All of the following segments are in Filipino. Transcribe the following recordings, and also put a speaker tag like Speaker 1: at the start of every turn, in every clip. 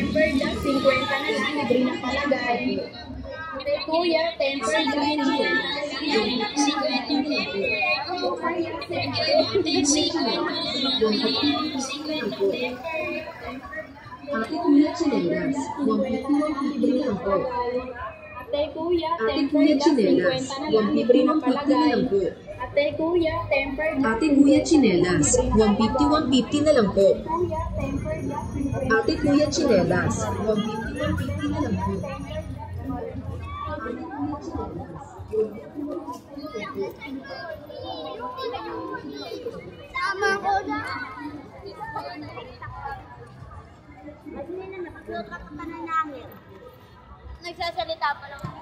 Speaker 1: temper glass, 50 na lang, libre na palagay. Ate kuya, temper glass, 50 na lang,
Speaker 2: Ate kuya, chinelas, 150 na lang po.
Speaker 1: Ate kuya,
Speaker 2: Ate
Speaker 1: temper
Speaker 2: kuya,
Speaker 1: glass, 50
Speaker 2: chinelas,
Speaker 1: na lang, libre na
Speaker 2: 150 na
Speaker 1: palagay.
Speaker 2: lang po.
Speaker 1: Ate kuya, temper glass,
Speaker 2: Ate kuya, chinelas, 150 na lang po.
Speaker 1: kuya, temper glass, 50
Speaker 2: Ate kuya, chinelas, 150 na lang po.
Speaker 3: Tama ko na. Ba't hindi na nag-upload ka pa na namin? Nagsasalita pa lang ako.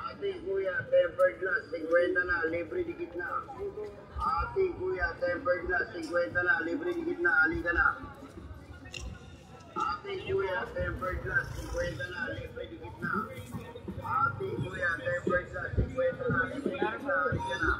Speaker 4: Ate kuya, tempered glass, 50 na, libre dikit na. Ate kuya, tempered glass, 50 na, libre dikit na, halika na. Ate kuya, tempered glass, 50 na, libre dikit na. Ate kuya, tempered glass, 50 na, libre dikit na, halika na.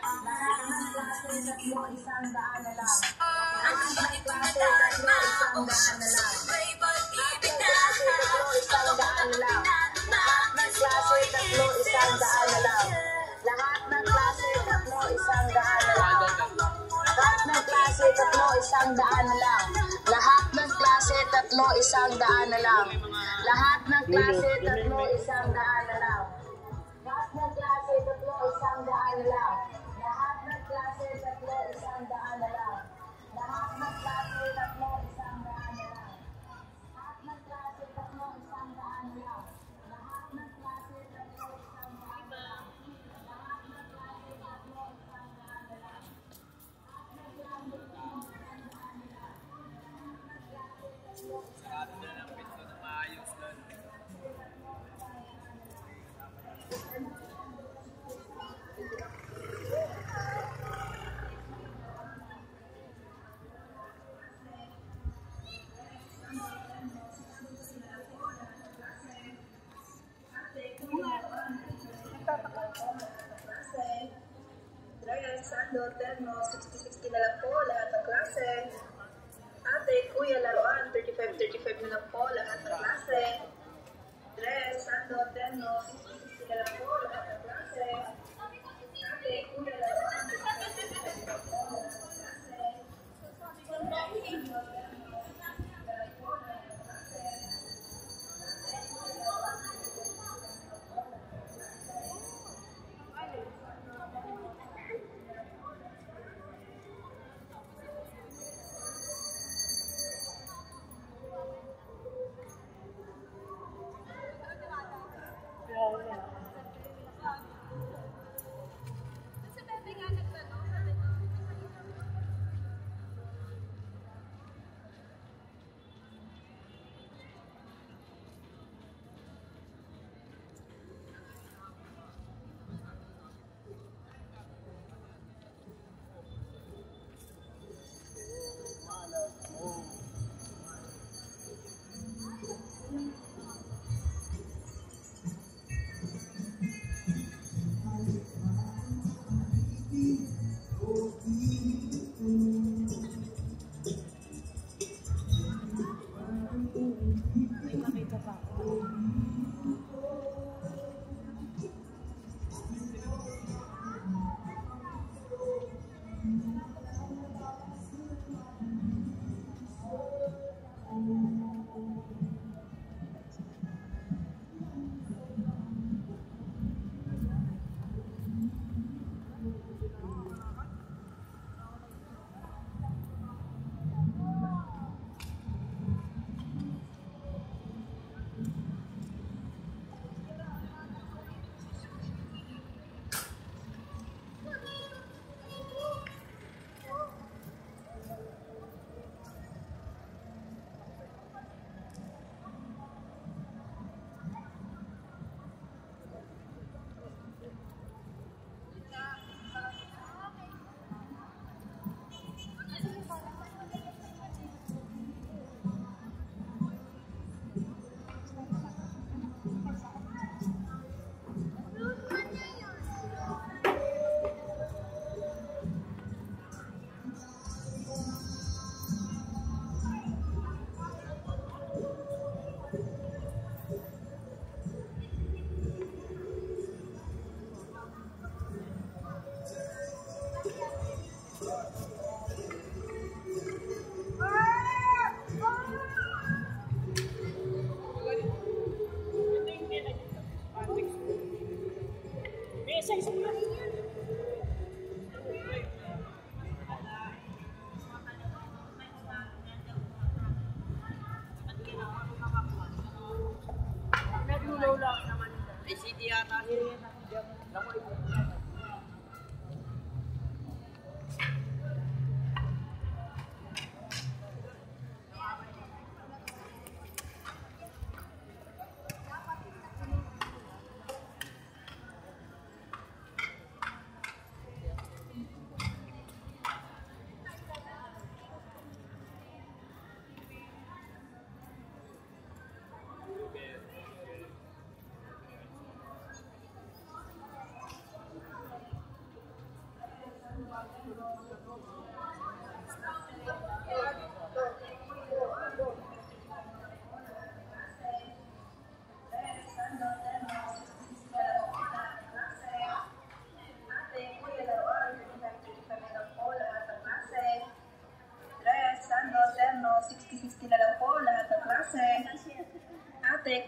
Speaker 5: Lahat ng klase, tatlo, isang daan na lang. Lahat ng klase, tatlo, isang daan na lang. Lahat ng klase, tatlo, isang daan na lang. Lahat ng klase, tatlo, isang daan na lang. Lahat ng klase, tatlo, isang daan na lang. Lahat ng klase, tatlo, isang daan na lang. Lahat ng klase, tatlo, isang daan na lang. Lahat ng klase, tatlo, isang daan na lang.
Speaker 6: Sando, terno, 60-60 na lang po, lahat ng klase. Ate, kuya, laruan, 35-35 na lang po, lahat ng klase. Dress, sando, terno, 60-60 na lang po, lahat ng klase. Ate, kuya, laruan, 35-35 na lang po, lahat ng klase. Sando, terno, 60-60 na lang po, lahat ng klase.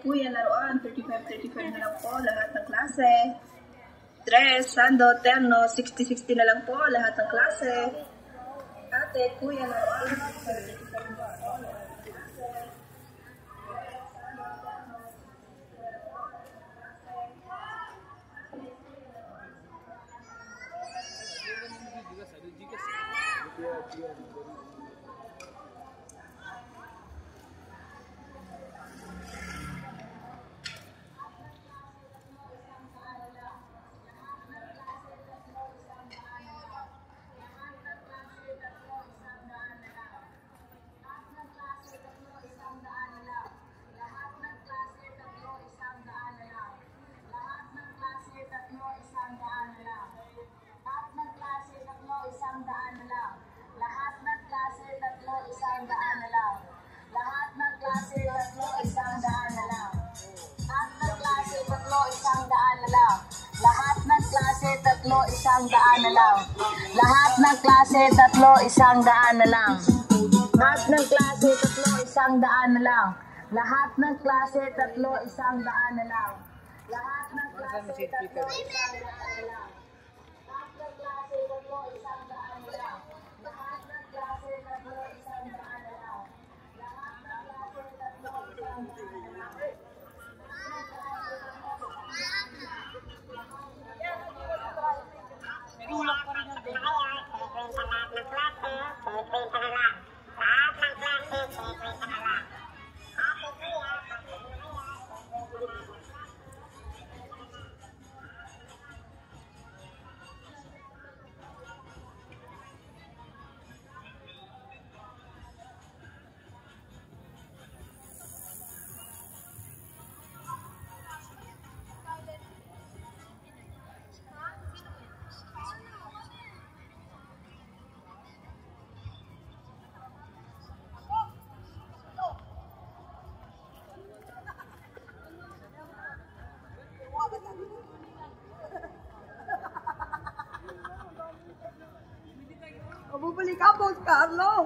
Speaker 6: Kuya, laruan, 35-35 na lang po, lahat ng klase. Dress, sando, terno, 60-60 na lang po, lahat ng klase. Ate, kuya, laruan, 35-35 na lang po, lahat ng klase. Dress, sando, terno, 60-60 na lang po, lahat ng klase.
Speaker 5: Isang daan na lang. Lahat ng klase, tatlo, isang daan na lang. Lahat ng klase, tatlo, isang daan na lang. Lahat ng klase, tatlo, isang daan na lang. Lahat ng klase, tatlo, isang daan na lang. Lahat ng klase, tatlo, isang daan na lang. Lahat ng klase, tatlo, isang daan na lang. Lahat ng klase, tatlo, isang daan na lang.
Speaker 3: Tulak pa rin ang kaya, sa lahat ng klase, sa na lang. Lahat ng klase, sa na lang. Ate kuya,
Speaker 6: Pili ka, Boss Carlo.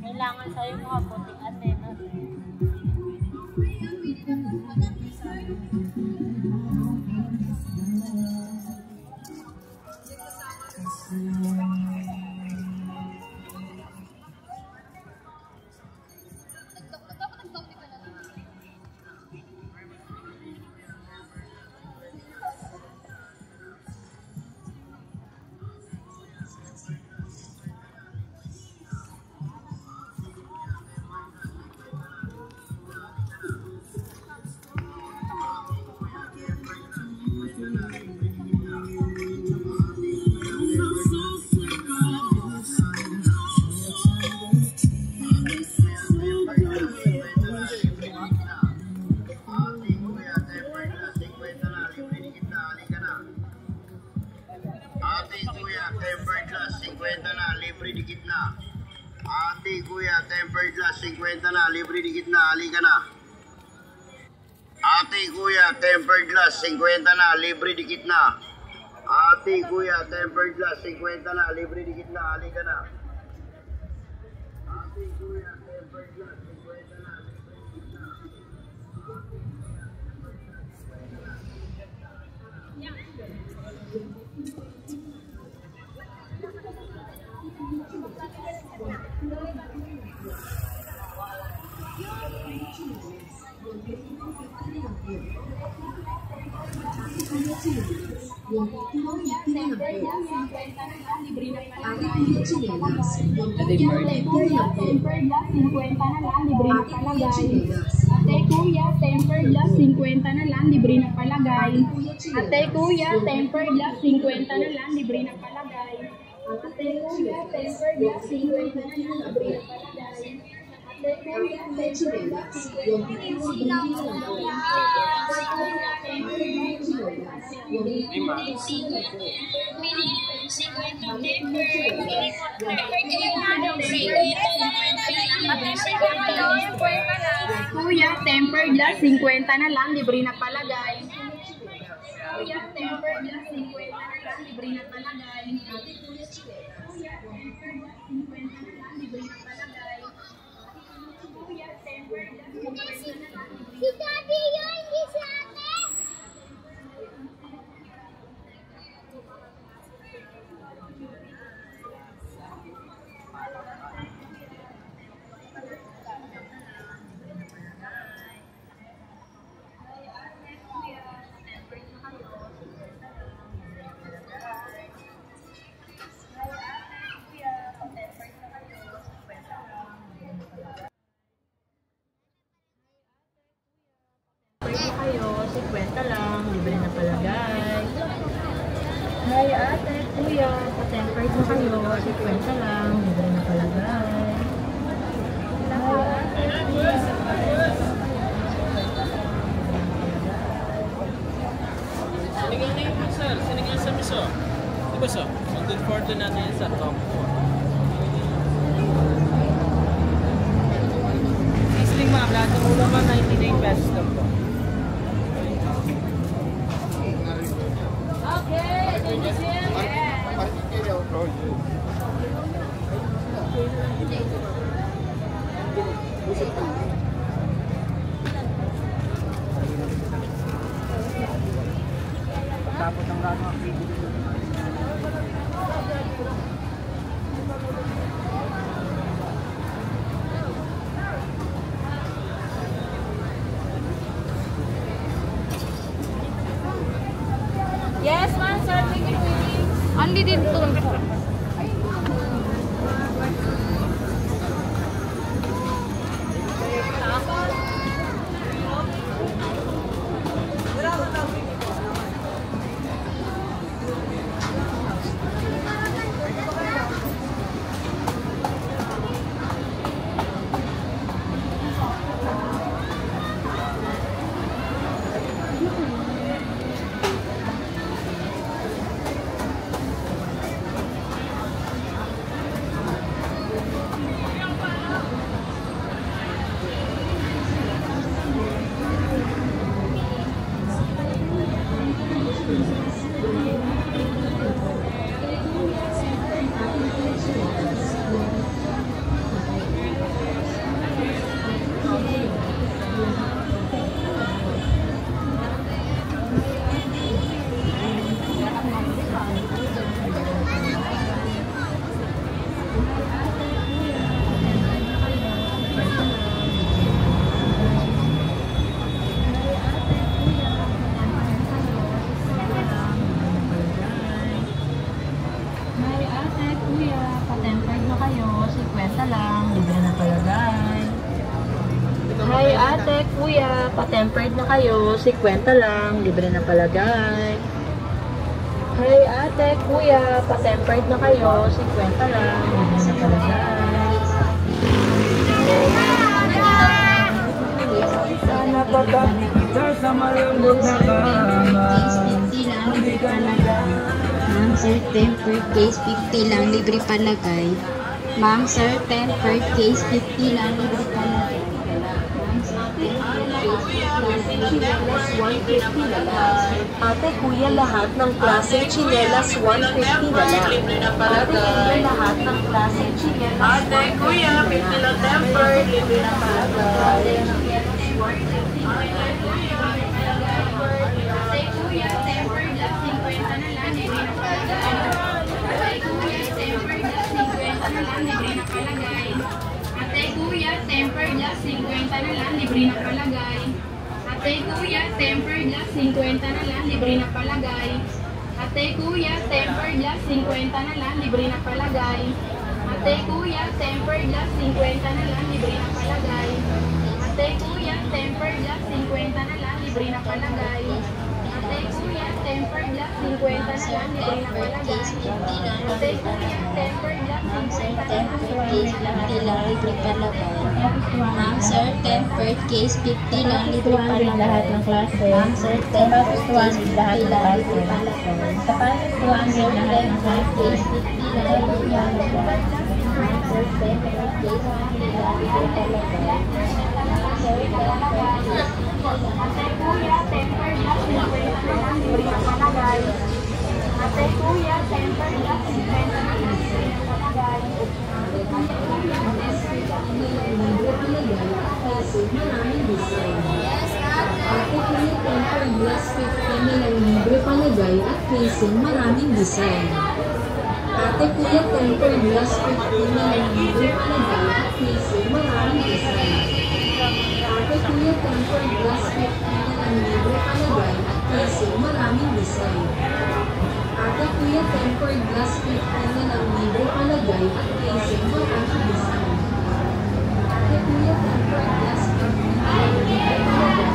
Speaker 5: Kailangan sa'yo mga puting antena.
Speaker 4: Ate, kuya, tempered glass, 50 na, libre dikit na, halika na. Ate, kuya, tempered glass, 50 na, libre dikit na. Ate, kuya, tempered glass, 50 na, libre dikit na, halika na. Ate, kuya, tempered glass, 50 na, libre dikit na.
Speaker 1: Tempered glass, 50 na lang, libre na palagay. Ate kuya, tempered glass, 50 na lang, libre na palagay. Ate kuya, tempered glass, 50 na lang, libre na palagay. Ate kuya, tempered glass, 50 na lang, libre na Kuya, tempered glass, 50 na lang, libre na palagay. Kuya, tempered glass, 50 na lang, libre na palagay. Kuya, tempered glass, 50 na lang, libre na palagay. Kuya, tempered glass, 50 na lang, libre na palagay.
Speaker 3: Si Daddy yun, hindi si ate.
Speaker 5: Kayo, 50 lang, libre na palagay. Hi ate, kuya, pa-tempered na kayo, 50 lang, libre na palagay. Hi ate, kuya.
Speaker 7: Sinigang na yun, sir. Sinigang sa miso. Diba, sir? Ang good for to natin sa top 4. Sisling, ma'am. Lahat ng ulo, ma'am, 99 pesos lang po.
Speaker 5: Okay, thank you, sir.
Speaker 7: Tapos ang rano activity.
Speaker 5: Yes, ma'am, sir, thank you. Only din to. pa-tempered na kayo, 50 lang, libre na palagay. Hey ate, kuya, pa-tempered na kayo, 50 lang, libre na palagay.
Speaker 2: Sana pagkakita sa malambot na kama.
Speaker 1: Ma'am, sir, tempered case 50 lang, libre palagay. Ma'am, sir, tempered case 50 lang, libre palagay.
Speaker 5: Ate, kuya, lahat ng klase chinelas 150 na lang. Ate, kuya, lahat ng klase chinelas. Ate, kuya, 50 lang tempered, libre na palagay.
Speaker 1: Ate, kuya, tempered lang, 50 na lang, libre na palagay. Ate, kuya, tempered lang, 50 na lang, libre na palagay. Ate, kuya, tempered lang, 50 na lang, libre na palagay. Ate, kuya, tempered lang, 50 na lang, libre na palagay. Ate, kuya, tempered lang, 50 na lang, libre na palagay. Ate, kuya, tempered lang, 50 na lang, libre na palagay. Ate, kuya, tempered lang, 50 na lang, libre na palagay. Ate, kuya, tempered lang, 50 na lang, libre na palagay. Ate, kuya, tempered lang, 50 na lang, libre na palagay. Ma'am, sir, tempered case 50 lang, libre palagay.
Speaker 5: Lahat ng klase.
Speaker 1: Ma'am, sir, tempered case 50
Speaker 5: lahat ng
Speaker 1: lang,
Speaker 5: klase.
Speaker 1: libre palagay.
Speaker 5: Tapos 200 lahat ng klase.
Speaker 1: Case 50 lang, libre palagay. Ma'am, sir, tempered case 50 lang, libre palagay. Ate, kuya, tempered lang, 50 na lang, libre na palagay. Ate, kuya, tempered lang, 50 na lang, libre na palagay.
Speaker 2: Ate, kuya, tempered glass 50 na lang, libre palagay at casing, maraming design. Ate, kuya, tempered glass 50 na lang, libre palagay at casing, maraming design. Ate, kuya, tempered glass 50 na lang, libre palagay at casing, maraming design. Ate, kuya, tempered glass 50 na lang, libre palagay at casing, maraming design. Ate, kuya, tempered glass 50 na lang, libre palagay